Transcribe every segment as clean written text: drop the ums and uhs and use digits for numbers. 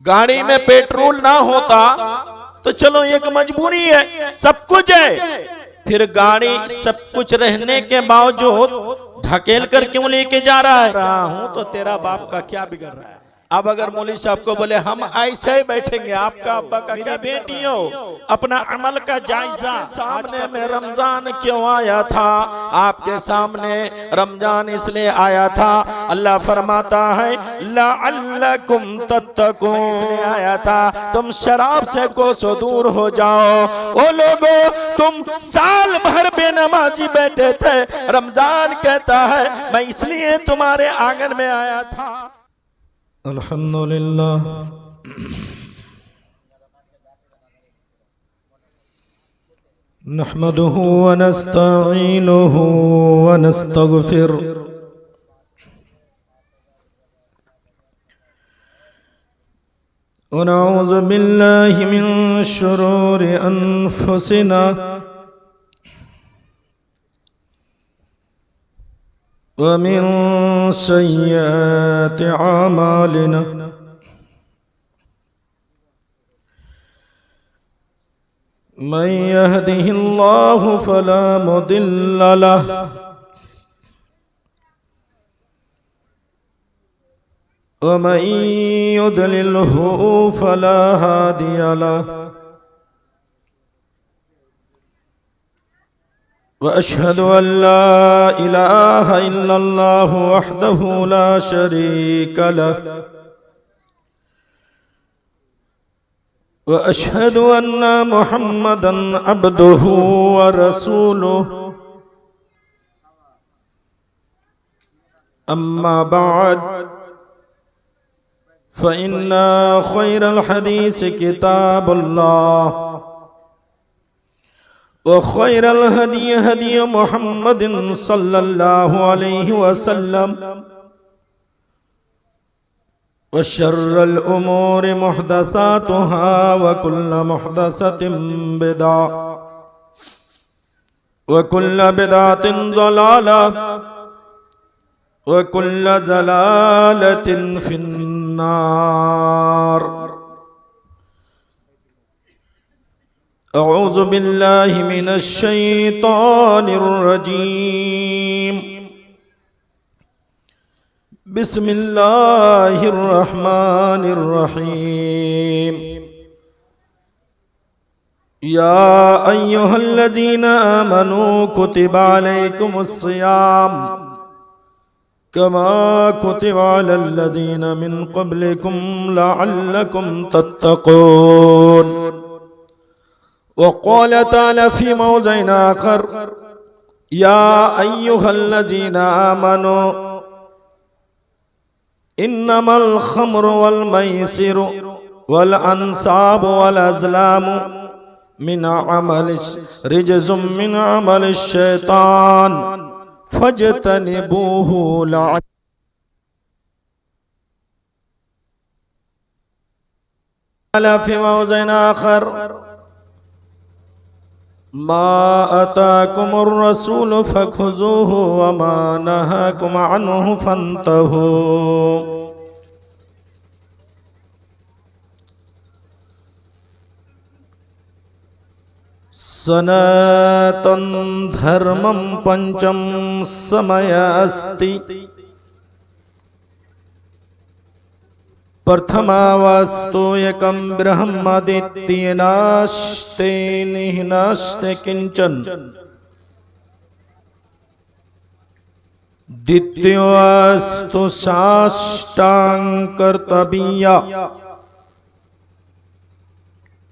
गाड़ी में पेट्रोल ना होता तो चलो एक मजबूरी है, सब कुछ है, फिर गाड़ी सब कुछ रहने के बावजूद ढकेल कर क्यों लेके जा रहा है? रहा हूं तो तेरा बाप का क्या बिगड़ रहा है? अब अगर मौलवी साहब को बोले हम ऐसे ही बैठेंगे, आपका अब्बा का क्या? बेटियों, अपना अमल का जायजा। सामने में रमजान क्यों आया था? आपके सामने रमजान इसलिए आया था, अल्लाह फरमाता है लअल्लकुम तत्तकून, इसलिए आया था तुम शराब से कोसों दूर हो जाओ। ओ लोगों, तुम साल भर बेनमाजी बैठे थे, रमजान कहता है मैं इसलिए तुम्हारे आंगन में आया था। अल्हम्दुलिल्लाह नहमदुहु व नस्तईनुहु व नस्तगफिर व नऊज़ु बिल्लाहि मिन शुरूरि अनफुसिना व मिन सय्यिआति अमालिना। मन यहदिहिल्लाहु फला मुदिल्ल लहु व मन युद्लिल्हु फला हादिय लहु। व अशहदु अल्ला इलाहा इल्लल्लाहु वहदहु ला शरीक लहु व अशहदु अन्ना मुहम्मदन अब्दुहु व रसूलुहु। अम्मा बअद फ़इन्ना खैरल हदीस किताबुल्लाह व खैरल हदी हदी मुहम्मदिन सल्लल्लाहु अलैहि वसल्लम व शर्रल उमूरि मुहदसातुहा व कुल्ल मुहदसतिन बिदा व कुल्ल बिदातिन ज़लाला व कुल्ल ज़लालतिन फिन्नार। अऊज़ु बिल्लाहि मिनश शैतानिर रजीम। बिस्मिल्लाहिर रहमानिर रहीम। या अय्युहल्लज़ीना आमनू कुतिबा अलैकुमुस सियाम कमा कुतिबा अलल्लज़ीना मिन क़ब्लिकुम लअल्लकुम तत्तक़ून। वक़ाल तआला फ़ी मौज़िन आख़र या अय्युहल्लज़ीना आमनू इन्नमल ख़म्रु वल मैसिरु वल अंसाबु वल अज़लामु मिन अमलिश रिजज़ुम मिन अमलिश शैतान फज्तनिबूहु लअल्लकुम फ़ी मौज़िन आख़र मा अताकुमुर रसूलु फखुज़ूहु व मा नहाकुम अन्हु फंतहू। सनातन धर्मं पंचम समय अस्ति प्रथमावस्तु एकं ब्रह्मदित्यनास्ते निह्नास्ते किंचन द्वितीयस्तु साष्टांग कर्तव्या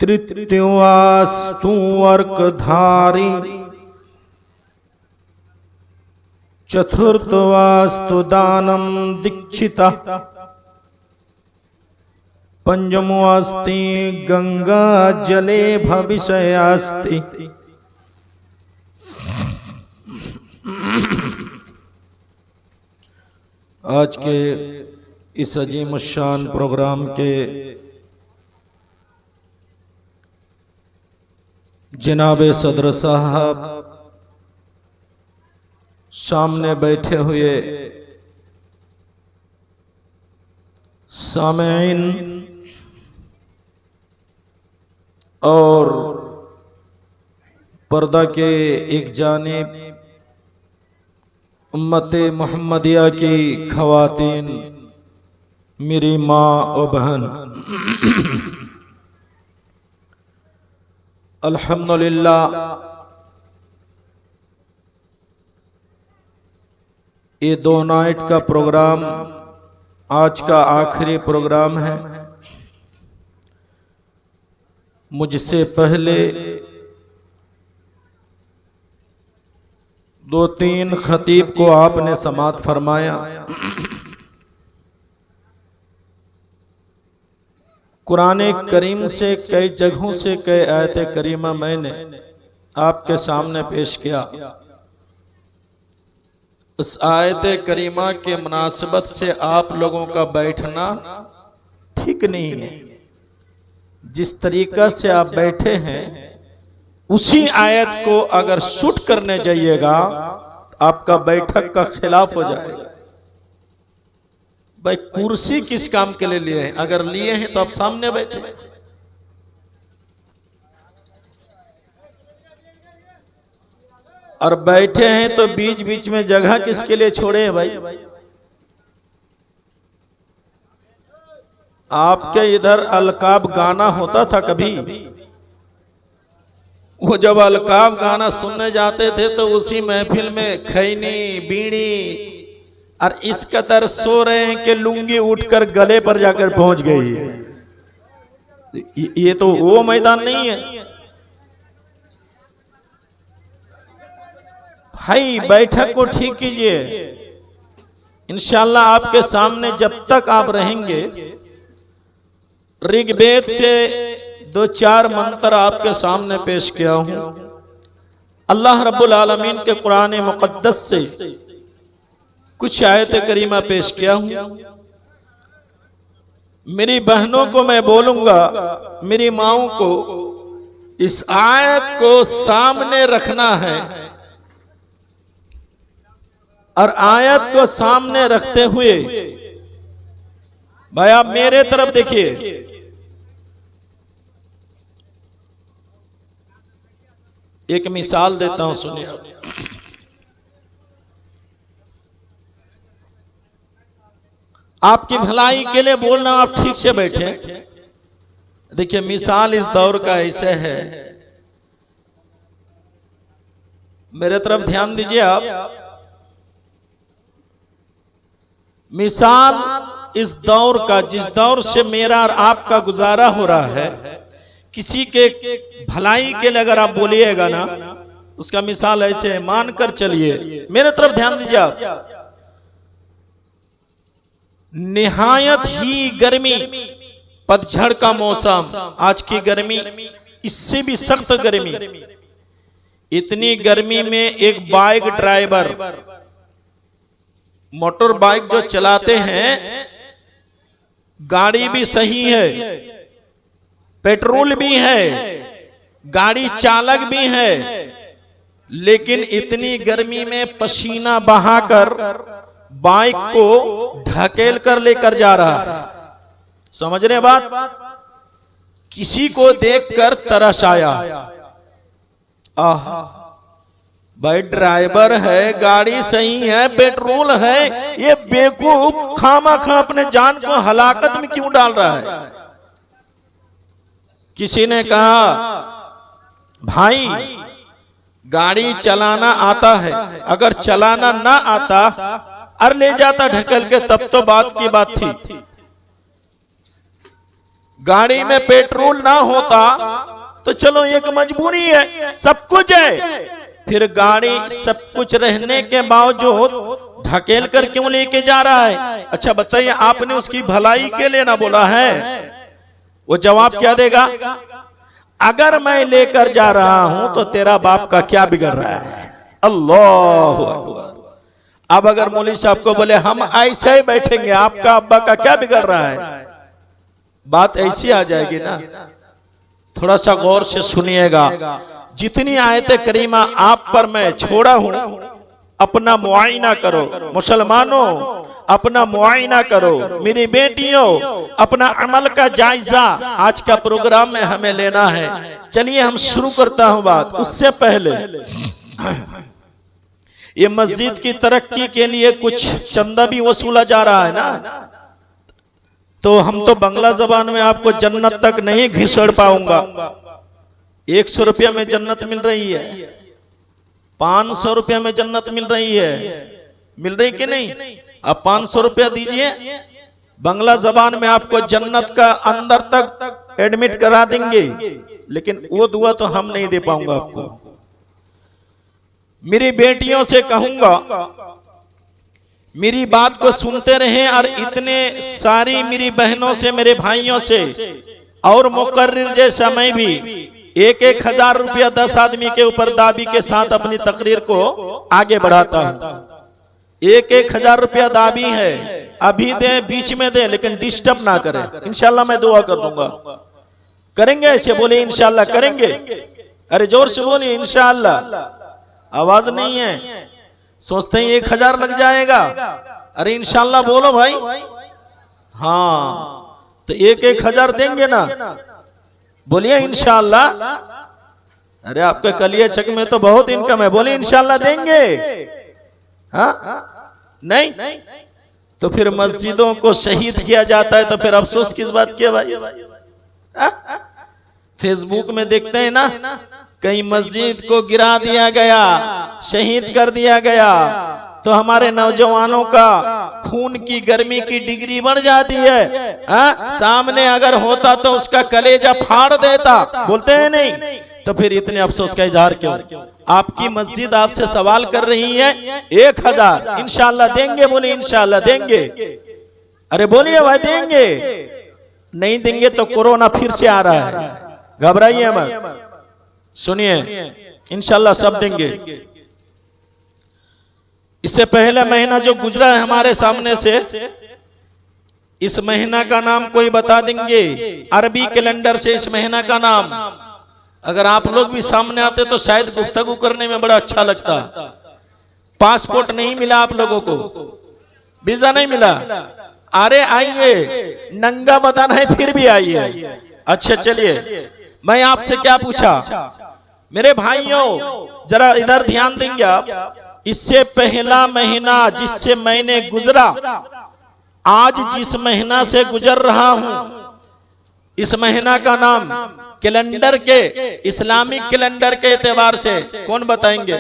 तृतीयस्तु वर्कधारी चतुर्थवास्तु दानं दीक्षिता पंचमो अस्ति गंगा जले भविष्यास्ति। आज के इस अजीम शान प्रोग्राम के जनाबे सदर साहब, सामने बैठे हुए सामेईन, और पर्दा के एक जानिब उम्मत मोहम्मदिया की खवातीन, मेरी माँ और बहन, अल्हम्दुलिल्लाह ये 2 नाइट का प्रोग्राम आज का आखिरी प्रोग्राम है। मुझसे पहले 2-3 खतीब को आपने समाअत फरमाया। कुरान करीम से कई जगहों से कई आयत करीमा मैंने आपके सामने पेश किया। उस आयत करीमा के मुनासिबत से आप लोगों का बैठना ठीक नहीं है। जिस तरीका से आप बैठे हैं उसी आयत को अगर शूट करने जाइएगा तो आपका बैठक का खिलाफ हो जाएगा। भाई कुर्सी किस काम के लिए लिए हैं? अगर लिए हैं तो आप सामने बैठे। और बैठे हैं तो बीच बीच में जगह किसके लिए छोड़े हैं भाई? आपके इधर अलकाब गाना होता था कभी? वो जब अलकाब गाना सुनने जाते थे तो उसी महफिल में खैनी बीड़ी और इस कदर सो रहे हैं कि लुंगी उठकर गले पर जाकर पहुंच गई है। ये तो वो मैदान नहीं है भाई। बैठक को ठीक कीजिए। इंशाअल्लाह आपके सामने जब तक आप रहेंगे ऋग्वेद से 2-4 मंत्र आपके सामने पेश किया हूं। अल्लाह रब्बुल आलमीन के कुरान मुक़द्दस से कुछ आयत करीमा पेश किया हूं। मेरी बहनों को मैं बोलूंगा, मेरी माओं को इस आयत को सामने रखना है और आयत को सामने रखते हुए भाई आप मेरे तरफ देखिए। एक मिसाल देता हूं, सुनिए। आपकी भलाई के लिए बोलना, आप ठीक से बैठे। देखिए मिसाल इस दौर का ऐसे है, मेरे तरफ ध्यान दीजिए आप। मिसाल इस दौर का, जिस दौर से मेरा और आपका गुजारा हो रहा है, किसी के भलाई के लिए अगर आप बोलिएगा ना, उसका मिसाल ऐसे है। मानकर चलिए, मेरे तरफ ध्यान दीजिए आप। निहायत ही गर्मी, पतझड़ का मौसम, आज की गर्मी इससे भी सख्त गर्मी। इतनी गर्मी में एक बाइक ड्राइवर, मोटर बाइक जो चलाते हैं, गाड़ी भी सही है, पेट्रोल भी है, गाड़ी चालक भी है, लेकिन इतनी गर्मी में पसीना बहाकर बाइक को ढकेल कर लेकर जा रहा है। समझ रहे बात? किसी को देखकर तरस आया, आह भाई ड्राइवर है, गाड़ी सही है, पेट्रोल है, ये बेवकूफ खामा-खा अपने जान को हलाकत में क्यों डाल रहा है? किसी ने कहा भाई गाड़ी चलाना आता है, अगर चलाना ना आता और ले जाता ढकेल के तब तो बात की बात थी। गाड़ी में पेट्रोल ना होता तो चलो एक मजबूरी है, सब कुछ है, फिर गाड़ी सब कुछ रहने के बावजूद ढकेल कर क्यों लेके जा रहा है? अच्छा बताइए, आपने उसकी भलाई के लिए ना बोला है? वो जवाब क्या देगा? अगर मैं लेकर जा रहा हूं तो तेरा बाप का क्या बिगड़ रहा है? अल्लाह अकबर। अब अगर मौलवी साहब को बोले हम ऐसे ही बैठेंगे, आपका अब्बा का क्या बिगड़ रहा है? बात ऐसी आ जाएगी ना। थोड़ा सा गौर से सुनिएगा। जितनी आयत करीमा आप पर मैं छोड़ा हूं, अपना मुआयना करो। मुसलमानों, अपना मुआयना करो। मेरी बेटियों, अपना अमल का जायजा आज का प्रोग्राम में हमें लेना है। चलिए हम शुरू करता हूं बात। उससे पहले ये मस्जिद की तरक्की के लिए कुछ चंदा भी वसूला जा रहा है ना, तो हम तो बांग्ला जबान में आपको जन्नत तक नहीं घिसड़ पाऊंगा। 100 रुपया में जन्नत मिल रही है, 500 रुपया में जन्नत मिल रही है, मिल रही कि नहीं? अब 500 रुपया दीजिए, बांग्ला जबान में आपको जन्नत का अंदर तक एडमिट करा देंगे, लेकिन वो दुआ तो हम नहीं दे पाऊंगा आपको। मेरी बेटियों से कहूंगा, मेरी बात को सुनते रहें और इतने सारी मेरी बहनों से, मेरे भाइयों से और मुकर्रिर जैसा मैं भी 1,000 रुपया 10 आदमी के ऊपर दाबी के साथ अपनी तकरीर को आगे बढ़ाता हूं। 1,000 रुपया दाबी है, अभी दे, बीच में दे, लेकिन डिस्टर्ब ना करें। इंशाल्लाह मैं दुआ कर दूंगा। करेंगे ऐसे? बोले इंशाल्लाह करेंगे। अरे जोर से बोलिए इंशाल्लाह। आवाज नहीं है, सोचते हैं 1,000 लग जाएगा। अरे इंशाल्लाह बोलो भाई। हाँ, तो 1,000 देंगे ना? बोलिए इंशाल्लाह। अरे आपके कलियाचक में तो बहुत इनकम है, बोलिए इंशाल्लाह देंगे। हाँ नहीं तो फिर मस्जिदों को शहीद किया जाता है, तो फिर अफसोस किस बात की है भाई? फेसबुक में देखते हैं ना, कहीं मस्जिद को गिरा दिया गया, शहीद कर दिया गया, तो हमारे नौजवानों का खून की गर्मी की डिग्री बढ़ जाती है। सामने अगर होता तो उसका कलेजा फाड़ देता, बोलते हैं नहीं? तो फिर इतने अफसोस का इजहार क्यों? आपकी मस्जिद आपसे सवाल कर रही है 1,000 इंशाल्लाह देंगे। बोले इंशाल्लाह देंगे। अरे बोलिए भाई देंगे। नहीं देंगे तो कोरोना फिर से आ रहा है, घबराइए मत। सुनिए इंशाल्लाह सब देंगे। इससे पहले महीना जो गुजरा है हमारे सामने से, इस महीना का नाम कोई बता देंगे? अरबी कैलेंडर से इस महीना का नाम अगर आप लोग भी सामने आते तो शायद गुफ्तगू करने में बड़ा अच्छा लगता। पासपोर्ट नहीं मिला आप लोगों को, वीजा नहीं मिला। अरे आइए, नंगा बदन है फिर भी आइए। अच्छा चलिए, मैं आपसे क्या पूछा मेरे भाइयों, जरा इधर ध्यान देंगे आप। इससे पहला महीना जिससे मैंने गुजरा, आज जिस महीना से गुजर रहा हूं, इस महीना का नाम कैलेंडर के, इस्लामिक कैलेंडर के एतबार से कौन बताएंगे?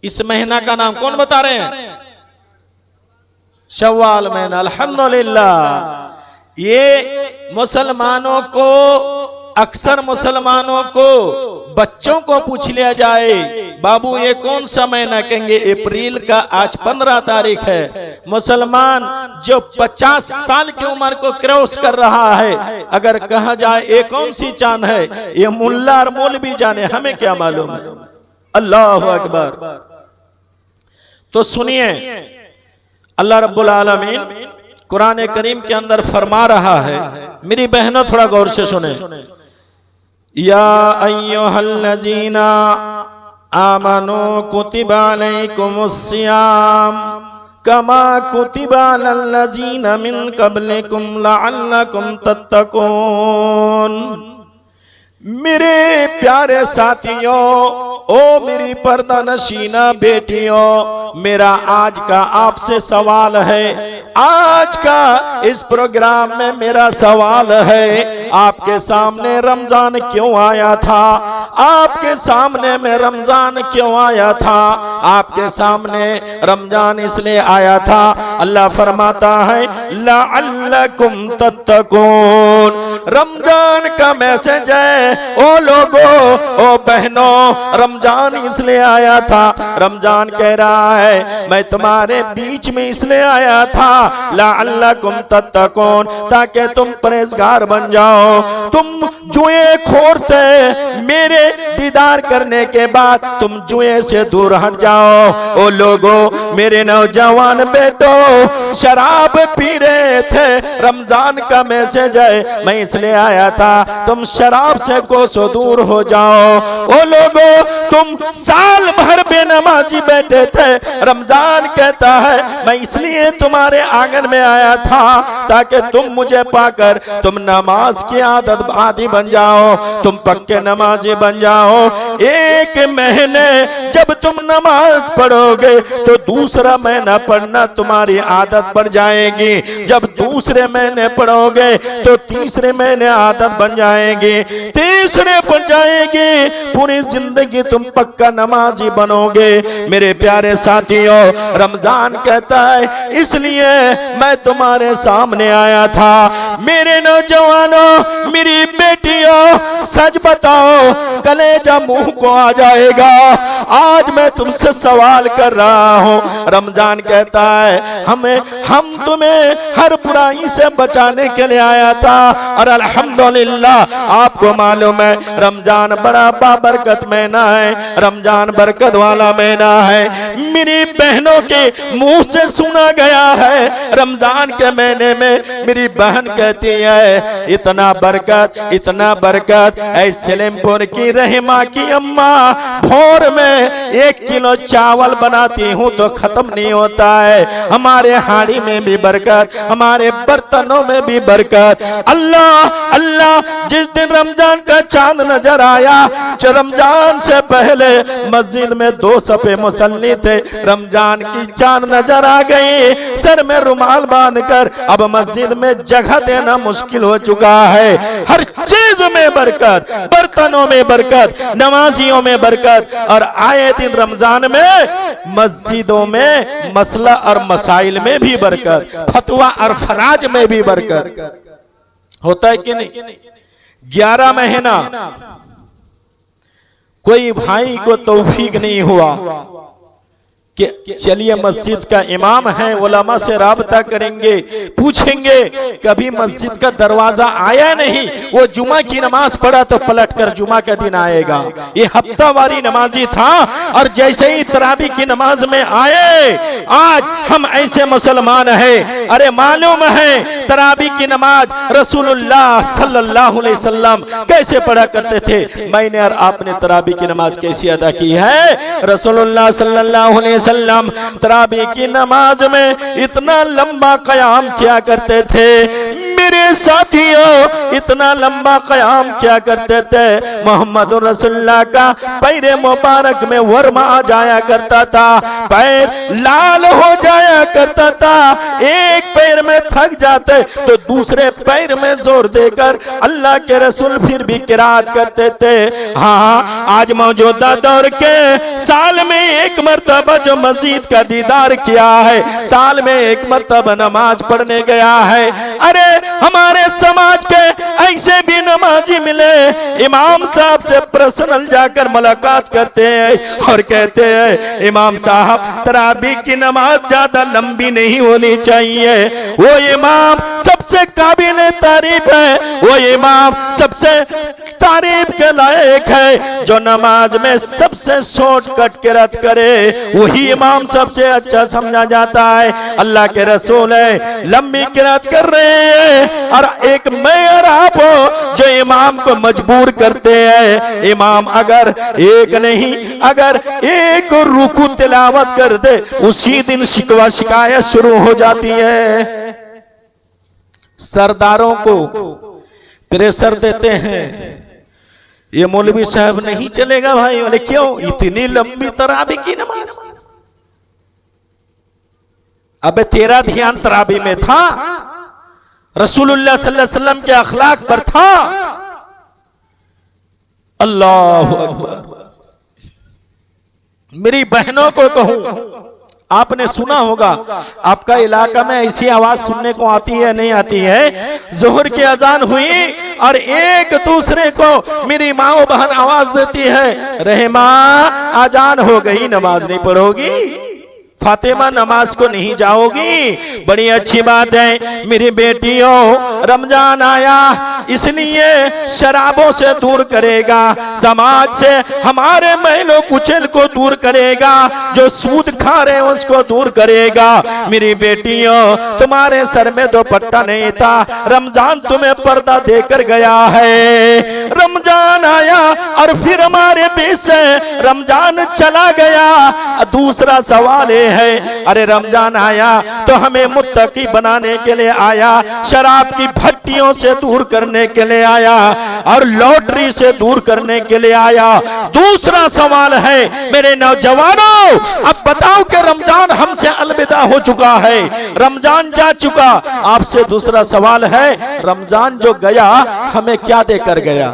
इस महीना का नाम कौन बता रहे हैं? शव्वाल महीना। अल्हम्दुलिल्लाह। ये मुसलमानों को, अक्सर मुसलमानों को, बच्चों को पूछ लिया जाए, बाबू ये कौन सा महीना? कहेंगे अप्रैल का। आज 15 तारीख है। मुसलमान जो 50 साल की उम्र को क्रॉस कर रहा है, अगर कहा जाए ये कौन सी चांद है, ये मुल्ला और मौलवी जाने, हमें क्या मालूम है। अल्लाह अकबर। तो सुनिए, अल्लाह रब्बुल आलमीन कुरान करीम के अंदर फरमा रहा है, मेरी बहनों थोड़ा गौर से सुने, या अय्युहल्लज़ीना आमनू कुतिबा अलैकुमुस्सियाम कमा कुतिबा अलल्लज़ीना मिन क़ब्लिकुम लअल्लकुम तत्तकून। मेरे प्यारे साथियों, ओ मेरी पर्दा नशीना बेटियों, मेरा आज का आपसे सवाल है। आज का इस प्रोग्राम में मेरा सवाल है, आपके सामने रमजान क्यों आया था? आपके सामने में रमजान क्यों आया था? आपके सामने रमजान इसलिए आया था, अल्लाह फरमाता है लअल्लकुम तत्तकून। रमजान का मैसेज है, ओ लोगों, ओ बहनों, रमजान इसलिए आया था। रमजान कह रहा है मैं तुम्हारे बीच में इसलिए आया था, लअल्लकुम तत्तकून, ताकि तुम परहेजगार बन जाओ। तुम जुए खोर थे, मेरे दीदार करने के बाद तुम जुए से दूर हट जाओ। ओ लोगों, मेरे नौजवान बेटो, शराब पी रहे थे, रमजान का मैसेज है, मैं इस इसलिए आया था तुम शराब से कोसों दूर हो जाओ। ओ लोगों, तुम साल भर बेनमाजी बैठे थे। रमजान कहता है मैं इसलिए तुम्हारे आंगन में आया था ताकि तुम मुझे पाकर तुम नमाज की आदत आदी बन जाओ, तुम पक्के नमाजी बन जाओ। एक महीने जब तुम नमाज पढ़ोगे तो दूसरा महीना पढ़ना तुम्हारी आदत पड़ जाएगी। जब दूसरे महीने पढ़ोगे तो तीसरे महीने आदत बन जाएगी, तीसरे बन जाएगी, पूरी जिंदगी तुम पक्का नमाजी बनोगे। मेरे प्यारे साथियों, रमजान कहता है इसलिए मैं तुम्हारे सामने आया था। मेरे नौजवानों, मेरी बेटियों, सच बताओ, कलेजा मुंह को आ जाएगा। आज मैं तुमसे सवाल कर रहा हूं। रमजान कहता है हम तुम्हें हर बुराई से बचाने के लिए आया था, और अल्हम्दुलिल्लाह आपको मालूम है रमजान बड़ा बाबरकत महीना है, रमजान बरकत वाला महीना है। मेरी बहनों के मुंह से सुना गया है रमजान के महीने में मेरी बहन कहती है इतना बरकत सलेमपुर की रहमा की अम्मा भोर में 1 किलो चावल बनाती हूँ तो खत्म नहीं होता है। हमारे हाड़ी में भी बरकत, हमारे बर्तनों में भी बरकत। अल्लाह अल्लाह, जिस दिन रमजान का चांद नजर आया, जो रमजान से पहले मस्जिद में 2 सफे मुसल्ली थे, रमजान की चांद नजर आ गई, सर में रुमाल बांधकर अब मस्जिद में जगह देना मुश्किल हो चुका है। हर चीज में बरकत, बर्तनों में बरकत, नमाजियों में बरकत, और आए दिन रमजान में मस्जिदों में मसला और मसाइल में भी बरकत, फतवा और फराज में भी बरकत होता है कि नहीं। 11 महीना कोई भाई को तौफीक नहीं हुआ कि चलिए मस्जिद का इमाम है, उलमा से राबता करेंगे, पूछेंगे, कभी मस्जिद का दरवाजा आया नहीं। वो जुमा की नमाज पढ़ा तो पलटकर जुमा का दिन आएगा। ये हफ्तावारी नमाजी था, और जैसे ही तरावी की नमाज में आए, आज हम ऐसे मुसलमान हैं, अरे मालूम है तरावी की नमाज रसूलुल्लाह सल्लल्लाहु अलैहि वसल्लम कैसे पढ़ा करते थे। मैंने और आपने तरावी की नमाज कैसी अदा की है। रसूलुल्लाह सल्लल्लाहु अलैहि वसल्लम तरावी की नमाज में इतना लंबा कयाम किया करते थे। मेरे साथियों, इतना लंबा कयाम क्या करते थे, मोहम्मद रसूलुल्लाह का पैर मुबारक में वर्मा आ जाया करता था, पैर लाल हो जाया करता था। एक पैर में थक जाते तो दूसरे पैर में जोर देकर अल्लाह के रसूल फिर भी किरात करते थे। हाँ, आज मौजूदा दौर के साल में 1 मरतबा जो मस्जिद का दीदार किया है, साल में 1 मरतबा नमाज पढ़ने गया है। अरे हमारे समाज के ऐसे भी नमाजी मिले, इमाम साहब से पर्सनल जाकर मुलाकात करते हैं और कहते हैं इमाम साहब तरावी की नमाज ज्यादा लंबी नहीं होनी चाहिए। वो इमाम सबसे काबिल तारीफ है, वो इमाम सबसे तारीफ के लायक है जो नमाज में सबसे शॉर्टकट किरात करे, वही इमाम सबसे अच्छा समझा जाता है। अल्लाह के रसूल है लंबी किरात कर रहे हैं, और एक मैं और आप जो इमाम को मजबूर करते हैं। इमाम अगर एक नहीं, अगर एक रुकू तिलावत कर दे, उसी दिन शिकवा शिकायत शुरू हो जाती है। सरदारों को प्रेशर देते हैं, ये मौलवी साहब नहीं चलेगा भाई। बोले क्यों, इतनी लंबी तरावी की नमाज। अबे तेरा ध्यान तरावी में था, रसूलुल्लाह सल्लल्लाहु अलैहि वसल्लम के अखलाक पर था। अल्लाह अकबर। मेरी बहनों को कहूं, आपने सुना होगा, आपका इलाका में ऐसी आवाज सुनने को आती है नहीं आती है, जोहर की अजान हुई और एक दूसरे को मेरी माँ बहन आवाज देती है, रहमा अजान हो गई, नमाज नहीं पढ़ोगी। फातिमा नमाज को नहीं जाओगी? बड़ी अच्छी बात है मेरी बेटियों, रमजान आया इसलिए शराबों से दूर करेगा, समाज से हमारे मैलों कुचल को दूर करेगा, जो सूद खा रहे हैं उसको दूर करेगा। मेरी बेटियों, तुम्हारे सर में दुपट्टा नहीं था, रमजान तुम्हें पर्दा देकर गया है। रमजान आया और फिर हमारे बीच से रमजान चला गया। दूसरा सवाल है, अरे रमजान आया तो हमें मुत्तकी बनाने के लिए आया, शराब की भट्टियों से दूर करने के लिए आया और लॉटरी से दूर करने के लिए आया। दूसरा सवाल है मेरे नौजवानों, अब बताओ कि रमजान हमसे अलविदा हो चुका है, रमजान जा चुका, आपसे दूसरा सवाल है, रमजान जो गया हमें क्या देकर गया?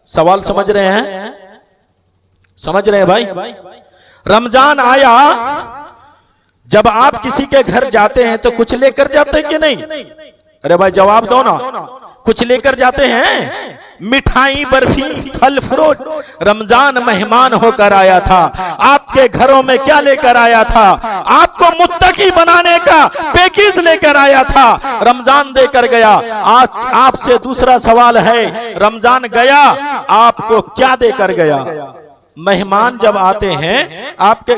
सवाल समझ रहे हैं? समझ रहे हैं भाई? रमजान आया, जब आप किसी के घर जाते हैं तो कुछ लेकर जाते हैं कि नहीं? अरे भाई जवाब दो ना, कुछ लेकर जाते हैं? मिठाई, बर्फी, फल फ्रूट। रमजान मेहमान होकर आया था, आपके घरों में क्या लेकर आया था? आपको मुत्तकी बनाने का पैकेज लेकर आया था, रमजान देकर गया। आज आपसे दूसरा सवाल है, रमजान गया आपको क्या देकर गया? मेहमान जब आते हैं आपके